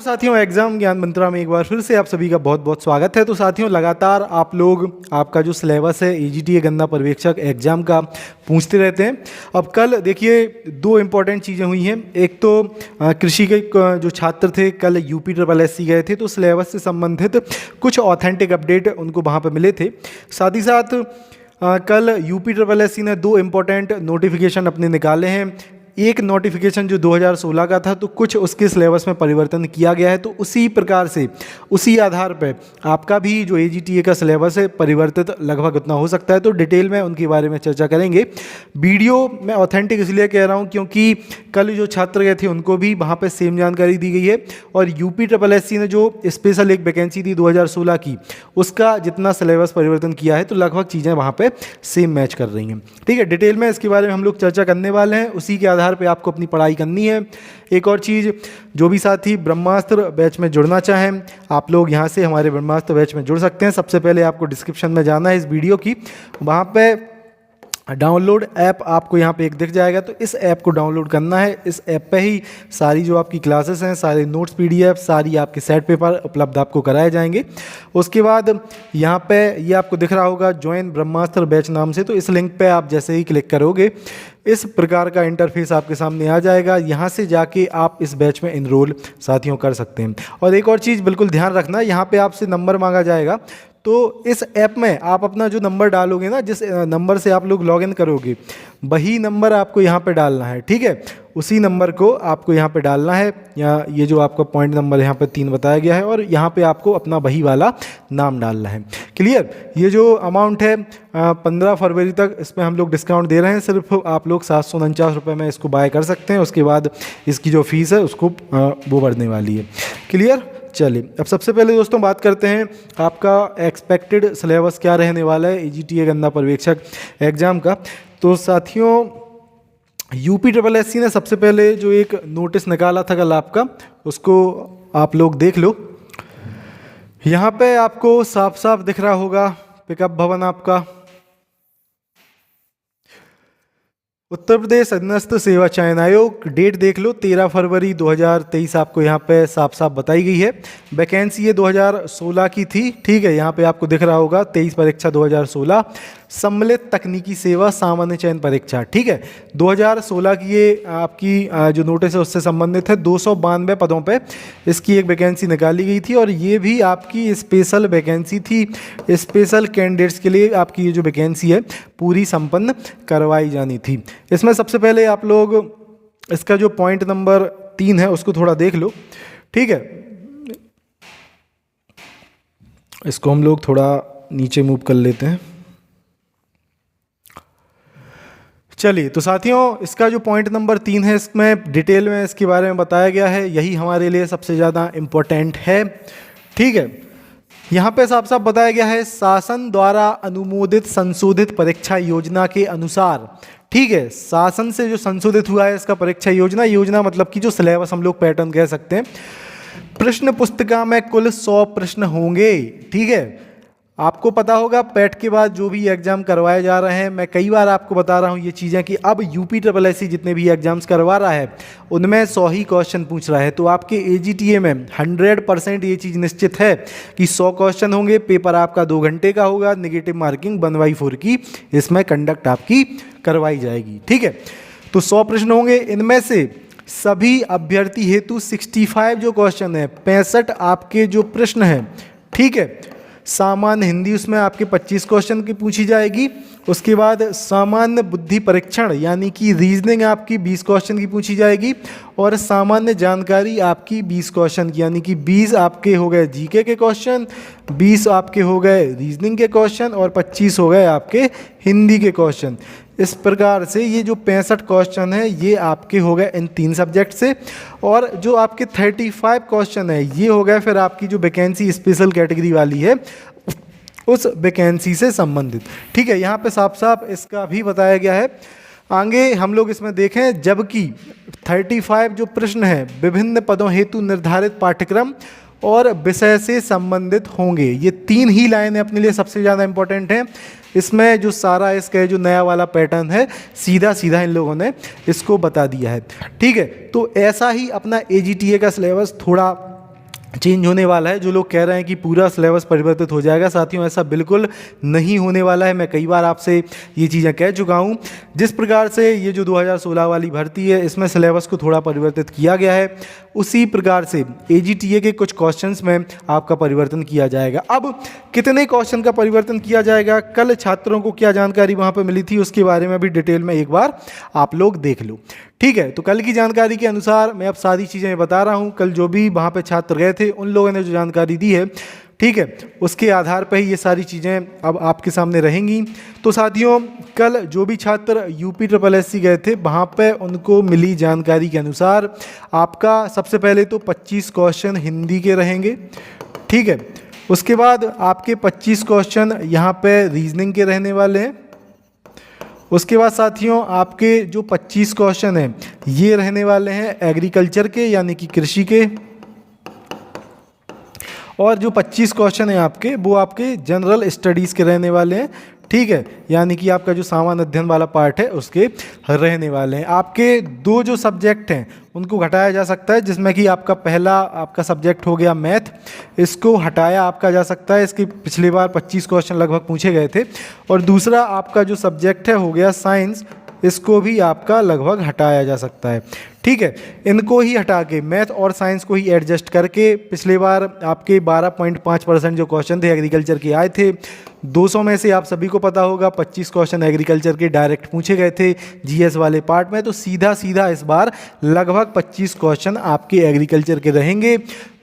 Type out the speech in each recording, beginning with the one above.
साथियों, एग्जाम ज्ञान मंत्रा में एक बार फिर से आप सभी का बहुत बहुत स्वागत है। तो साथियों, लगातार आप लोग आपका जो सिलेबस है एजीटीए गन्ना पर्यवेक्षक एग्जाम का पूछते रहते हैं। अब कल देखिए दो इम्पॉर्टेंट चीज़ें हुई हैं। एक तो कृषि के जो छात्र थे कल यूपी ट्रिपल एससी गए थे, तो सिलेबस से संबंधित कुछ ऑथेंटिक अपडेट उनको वहाँ पर मिले थे। साथ ही साथ कल यूपी ट्रिपल एससी ने दो इम्पॉर्टेंट नोटिफिकेशन अपने निकाले हैं। एक नोटिफिकेशन जो 2016 का था, तो कुछ उसके सिलेबस में परिवर्तन किया गया है, तो उसी प्रकार से उसी आधार पर आपका भी जो एजीटीए का सिलेबस है परिवर्तित लगभग उतना हो सकता है। तो डिटेल में उनके बारे में चर्चा करेंगे। वीडियो मैं ऑथेंटिक इसलिए कह रहा हूँ क्योंकि कल जो छात्र गए थे उनको भी वहाँ पर सेम जानकारी दी गई है, और यूपी ट्रिपल एससी ने जो स्पेशल एक वैकेंसी थी 2016 की, उसका जितना सिलेबस परिवर्तन किया है, तो लगभग चीज़ें वहाँ पर सेम मैच कर रही हैं। ठीक है, डिटेल में इसके बारे में हम लोग चर्चा करने वाले हैं। उसी के आधार पे आपको अपनी पढ़ाई करनी है। एक और चीज़, जो भी साथी ब्रह्मास्त्र बैच में जुड़ना चाहें, आप लोग यहां से हमारे ब्रह्मास्त्र बैच में जुड़ सकते हैं। सबसे पहले आपको डिस्क्रिप्शन में जाना है इस वीडियो की, वहां पे डाउनलोड ऐप आपको यहाँ पे एक दिख जाएगा, तो इस ऐप को डाउनलोड करना है। इस ऐप पे ही सारी जो आपकी क्लासेस हैं, सारे नोट्स पीडीएफ, सारी आपके सेट पेपर उपलब्ध आपको कराए जाएंगे। उसके बाद यहाँ पे ये आपको दिख रहा होगा ज्वाइन ब्रह्मास्त्र बैच नाम से, तो इस लिंक पे आप जैसे ही क्लिक करोगे इस प्रकार का इंटरफेस आपके सामने आ जाएगा। यहाँ से जाके आप इस बैच में इनरोल साथियों कर सकते हैं। और एक और चीज़ बिल्कुल ध्यान रखना, यहाँ पे आपसे नंबर मांगा जाएगा, तो इस ऐप में आप अपना जो नंबर डालोगे ना, जिस नंबर से आप लोग लॉगिन करोगे, वही नंबर आपको यहाँ पे डालना है। ठीक है, उसी नंबर को आपको यहाँ पे डालना है। या ये जो आपका पॉइंट नंबर यहाँ पे 3 बताया गया है, और यहाँ पे आपको अपना वही वाला नाम डालना है। क्लियर? ये जो अमाउंट है 15 फरवरी तक इसमें हम लोग डिस्काउंट दे रहे हैं। सिर्फ आप लोग 749 रुपये में इसको बाय कर सकते हैं। उसके बाद इसकी जो फीस है उसको वो बढ़ने वाली है। क्लियर? चलिए, अब सबसे पहले दोस्तों बात करते हैं आपका एक्सपेक्टेड सिलेबस क्या रहने वाला है एजीटीए गन्ना पर्यवेक्षक एग्जाम का। तो साथियों, यूपी ट्रिपल एससी ने सबसे पहले जो एक नोटिस निकाला था कल आपका, उसको आप लोग देख लो। यहाँ पे आपको साफ साफ दिख रहा होगा पिकअप भवन आपका उत्तर प्रदेश अधीनस्थ सेवा चयन आयोग। डेट देख लो 13 फरवरी 2023 आपको यहाँ पे साफ साफ बताई गई है। वैकेंसी ये 2016 की थी। ठीक है, यहाँ पे आपको दिख रहा होगा 23 परीक्षा 2016 सम्मिलित तकनीकी सेवा सामान्य चयन परीक्षा। ठीक है, 2016 की ये आपकी जो नोटिस है उससे संबंधित है। 292 पदों पे इसकी एक वैकेंसी निकाली गई थी, और ये भी आपकी स्पेशल वैकेंसी थी। स्पेशल कैंडिडेट्स के लिए आपकी ये जो वैकेंसी है पूरी संपन्न करवाई जानी थी। इसमें सबसे पहले आप लोग इसका जो पॉइंट नंबर 3 है उसको थोड़ा देख लो। ठीक है, इसको हम लोग थोड़ा नीचे मूव कर लेते हैं। चलिए, तो साथियों, इसका जो पॉइंट नंबर 3 है इसमें डिटेल में इसके बारे में बताया गया है। यही हमारे लिए सबसे ज़्यादा इम्पोर्टेंट है। ठीक है, यहाँ पे साफ साफ बताया गया है शासन द्वारा अनुमोदित संशोधित परीक्षा योजना के अनुसार। ठीक है, शासन से जो संशोधित हुआ है इसका परीक्षा योजना मतलब कि जो सिलेबस हम लोग पैटर्न कह सकते हैं। प्रश्न पुस्तिका में कुल 100 प्रश्न होंगे। ठीक है, आपको पता होगा पैट के बाद जो भी एग्जाम करवाए जा रहे हैं, मैं कई बार आपको बता रहा हूँ ये चीज़ें कि अब यूपी ट्रिपल एससी जितने भी एग्जाम्स करवा रहा है उनमें 100 ही क्वेश्चन पूछ रहा है। तो आपके एजीटीए में 100% ये चीज़ निश्चित है कि 100 क्वेश्चन होंगे। पेपर आपका 2 घंटे का होगा। नेगेटिव मार्किंग 1/4 की इसमें कंडक्ट आपकी करवाई जाएगी। ठीक है, तो 100 प्रश्न होंगे। इनमें से सभी अभ्यर्थी हेतु 65 जो क्वेश्चन है, 65 आपके जो प्रश्न हैं। ठीक है, सामान्य हिंदी उसमें आपके 25 क्वेश्चन की पूछी जाएगी। उसके बाद सामान्य बुद्धि परीक्षण यानी कि रीजनिंग आपकी 20 क्वेश्चन की पूछी जाएगी, और सामान्य जानकारी आपकी 20 क्वेश्चन की, यानी कि 20 आपके हो गए जीके के क्वेश्चन, 20 आपके हो गए रीजनिंग के क्वेश्चन, और 25 हो गए आपके हिंदी के क्वेश्चन। इस प्रकार से ये जो 65 क्वेश्चन है ये आपके हो गए इन 3 सब्जेक्ट से, और जो आपके 35 क्वेश्चन है ये हो गए फिर आपकी जो वैकेंसी स्पेशल कैटेगरी वाली है उस वैकेंसी से संबंधित। ठीक है, यहाँ पे साफ साफ इसका भी बताया गया है। आगे हम लोग इसमें देखें, जबकि 35 जो प्रश्न हैं विभिन्न पदों हेतु निर्धारित पाठ्यक्रम और विषय से संबंधित होंगे। ये 3 ही लाइनें अपने लिए सबसे ज़्यादा इंपॉर्टेंट हैं। इसमें जो सारा इसका जो नया वाला पैटर्न है सीधा सीधा इन लोगों ने इसको बता दिया है। ठीक है, तो ऐसा ही अपना एजीटीए का सिलेबस थोड़ा चेंज होने वाला है। जो लोग कह रहे हैं कि पूरा सिलेबस परिवर्तित हो जाएगा, साथियों ऐसा बिल्कुल नहीं होने वाला है। मैं कई बार आपसे ये चीज़ें कह चुका हूँ। जिस प्रकार से ये जो 2016 वाली भर्ती है इसमें सिलेबस को थोड़ा परिवर्तित किया गया है, उसी प्रकार से AGTA के कुछ क्वेश्चंस में आपका परिवर्तन किया जाएगा। अब कितने क्वेश्चन का परिवर्तन किया जाएगा, कल छात्रों को क्या जानकारी वहाँ पर मिली थी, उसके बारे में भी डिटेल में एक बार आप लोग देख लो। ठीक है, तो कल की जानकारी के अनुसार मैं अब सारी चीज़ें बता रहा हूँ। कल जो भी वहाँ पे छात्र गए थे उन लोगों ने जो जानकारी दी है, ठीक है, उसके आधार पर ही ये सारी चीज़ें अब आपके सामने रहेंगी। तो साथियों कल जो भी छात्र UPSSC गए थे वहाँ पे उनको मिली जानकारी के अनुसार आपका सबसे पहले तो 25 क्वेश्चन हिंदी के रहेंगे। ठीक है, उसके बाद आपके 25 क्वेश्चन यहाँ पे रीजनिंग के रहने वाले हैं। उसके बाद साथियों आपके जो 25 क्वेश्चन हैं ये रहने वाले हैं एग्रीकल्चर के, यानी कि कृषि के। और जो 25 क्वेश्चन हैं आपके वो आपके जनरल स्टडीज़ के रहने वाले हैं। ठीक है, यानी कि आपका जो सामान्य अध्ययन वाला पार्ट है उसके रहने वाले हैं। आपके दो जो सब्जेक्ट हैं उनको घटाया जा सकता है, जिसमें कि आपका पहला आपका सब्जेक्ट हो गया मैथ, इसको हटाया आपका जा सकता है। इसकी पिछली बार 25 क्वेश्चन लगभग पूछे गए थे। और दूसरा आपका जो सब्जेक्ट है हो गया साइंस, इसको भी आपका लगभग हटाया जा सकता है। ठीक है, इनको ही हटा के मैथ और साइंस को ही एडजस्ट करके पिछली बार आपके 12.5% जो क्वेश्चन थे एग्रीकल्चर के आए थे। 200 में से आप सभी को पता होगा 25 क्वेश्चन एग्रीकल्चर के डायरेक्ट पूछे गए थे GS वाले पार्ट में। तो सीधा सीधा इस बार लगभग 25 क्वेश्चन आपके एग्रीकल्चर के रहेंगे।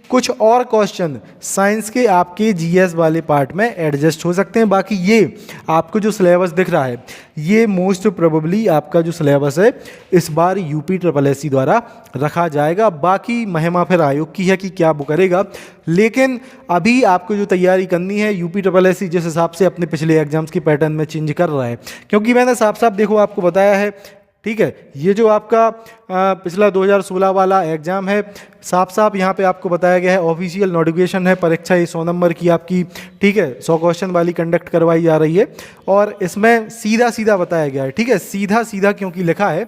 कुछ और क्वेश्चन साइंस के आपके GS वाले पार्ट में एडजस्ट हो सकते हैं। बाकी ये आपको जो सिलेबस दिख रहा है ये मोस्ट प्रोबेबली आपका जो सिलेबस है इस बार UPSSC द्वारा रखा जाएगा। बाकी महिमा फिर आयोग की है कि क्या वो करेगा, लेकिन अभी आपको जो तैयारी करनी है UPSSC जिस हिसाब से अपने पिछले एग्जाम्स की पैटर्न में चेंज कर रहा है, क्योंकि मैंने साफ साफ देखो आपको बताया है। ठीक है, ये जो आपका पिछला 2016 वाला एग्ज़ाम है साफ साफ यहाँ पे आपको बताया गया है, ऑफिशियल नोटिफिकेशन है। परीक्षा ये 100 नंबर की आपकी, ठीक है, 100 क्वेश्चन वाली कंडक्ट करवाई जा रही है। और इसमें सीधा सीधा बताया गया है, ठीक है, सीधा सीधा क्योंकि लिखा है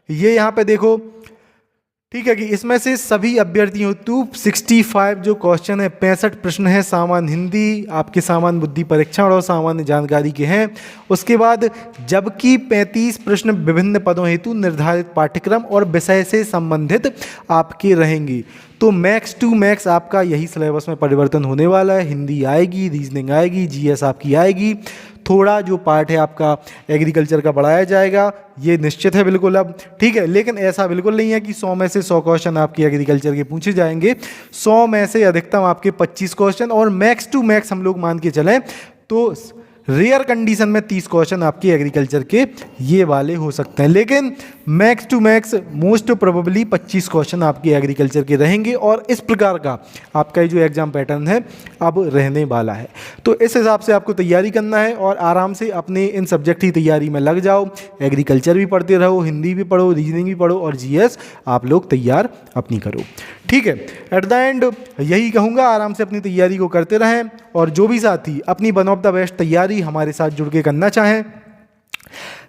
ये यहाँ पे देखो, ठीक है, कि इसमें से सभी अभ्यर्थियों हेतु 65 जो क्वेश्चन है, 65 प्रश्न है सामान्य हिंदी, आपके सामान्य बुद्धि परीक्षण और सामान्य जानकारी के हैं। उसके बाद जबकि 35 प्रश्न विभिन्न पदों हेतु निर्धारित पाठ्यक्रम और विषय से संबंधित आपके रहेंगे। तो मैक्स टू मैक्स आपका यही सिलेबस में परिवर्तन होने वाला है। हिंदी आएगी, रीजनिंग आएगी, GS आपकी आएगी, थोड़ा जो पार्ट है आपका एग्रीकल्चर का बढ़ाया जाएगा, ये निश्चित है बिल्कुल अब। ठीक है, लेकिन ऐसा बिल्कुल नहीं है कि 100 में से 100 क्वेश्चन आपके एग्रीकल्चर के पूछे जाएंगे। 100 में से अधिकतम आपके 25 क्वेश्चन, और मैक्स टू मैक्स हम लोग मान के चलें तो रेयर कंडीशन में 30 क्वेश्चन आपके एग्रीकल्चर के ये वाले हो सकते हैं। लेकिन max to max most probably 25 question आपके एग्रीकल्चर के रहेंगे। और इस प्रकार का आपका जो एग्जाम पैटर्न है अब रहने वाला है। तो इस हिसाब से आपको तैयारी करना है और आराम से अपने इन सब्जेक्ट की तैयारी में लग जाओ। एग्रीकल्चर भी पढ़ते रहो, हिंदी भी पढ़ो, रीजनिंग भी पढ़ो, और GS आप लोग तैयार अपनी करो। ठीक है, एट द एंड यही कहूँगा, आराम से अपनी तैयारी को करते रहें। और जो भी साथी अपनी वन ऑफ द बेस्ट तैयारी हमारे साथ जुड़ के करना चाहें,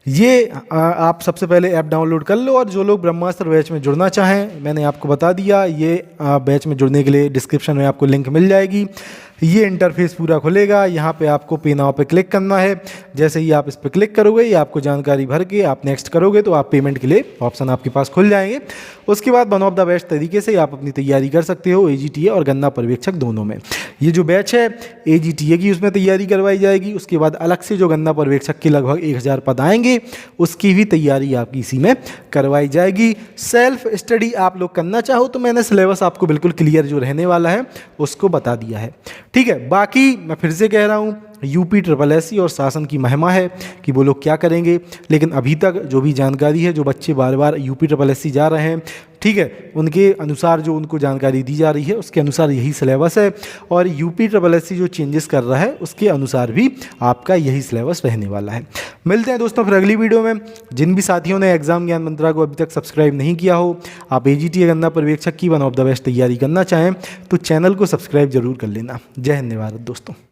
ये आप सबसे पहले ऐप डाउनलोड कर लो। और जो लोग ब्रह्मास्त्र बैच में जुड़ना चाहें, मैंने आपको बता दिया, ये बैच में जुड़ने के लिए डिस्क्रिप्शन में आपको लिंक मिल जाएगी। ये इंटरफेस पूरा खुलेगा, यहाँ पे आपको पे नाउ पे क्लिक करना है। जैसे ही आप इस पर क्लिक करोगे, ये आपको जानकारी भर के आप नेक्स्ट करोगे तो आप पेमेंट के लिए ऑप्शन आपके पास खुल जाएंगे। उसके बाद वन ऑफ द बेस्ट तरीके से आप अपनी तैयारी कर सकते हो AGTA और गन्ना पर्यवेक्षक दोनों में। ये जो बैच है AGTA की, उसमें तैयारी करवाई जाएगी। उसके बाद अलग से जो गन्ना पर्यवेक्षक के लगभग 1000 पद आएंगे, उसकी भी तैयारी आपकी इसी में करवाई जाएगी। सेल्फ स्टडी आप लोग करना चाहो तो मैंने सिलेबस आपको बिल्कुल क्लियर जो रहने वाला है उसको बता दिया है। ठीक है, बाकी मैं फिर से कह रहा हूँ UPSSC और शासन की महिमा है कि वो लोग क्या करेंगे। लेकिन अभी तक जो भी जानकारी है, जो बच्चे बार बार UPSSC जा रहे हैं, ठीक है, उनके अनुसार जो उनको जानकारी दी जा रही है उसके अनुसार यही सिलेबस है। और UPSSC जो चेंजेस कर रहा है उसके अनुसार भी आपका यही सिलेबस रहने वाला है। मिलते हैं दोस्तों फिर अगली वीडियो में। जिन भी साथियों ने एग्जाम ज्ञान मंत्रा को अभी तक सब्सक्राइब नहीं किया हो, आप AGTA गन्ना पर्यवेक्षक की वन ऑफ द बेस्ट तैयारी करना चाहें तो चैनल को सब्सक्राइब जरूर कर लेना। जय हिंद, भारत दोस्तों।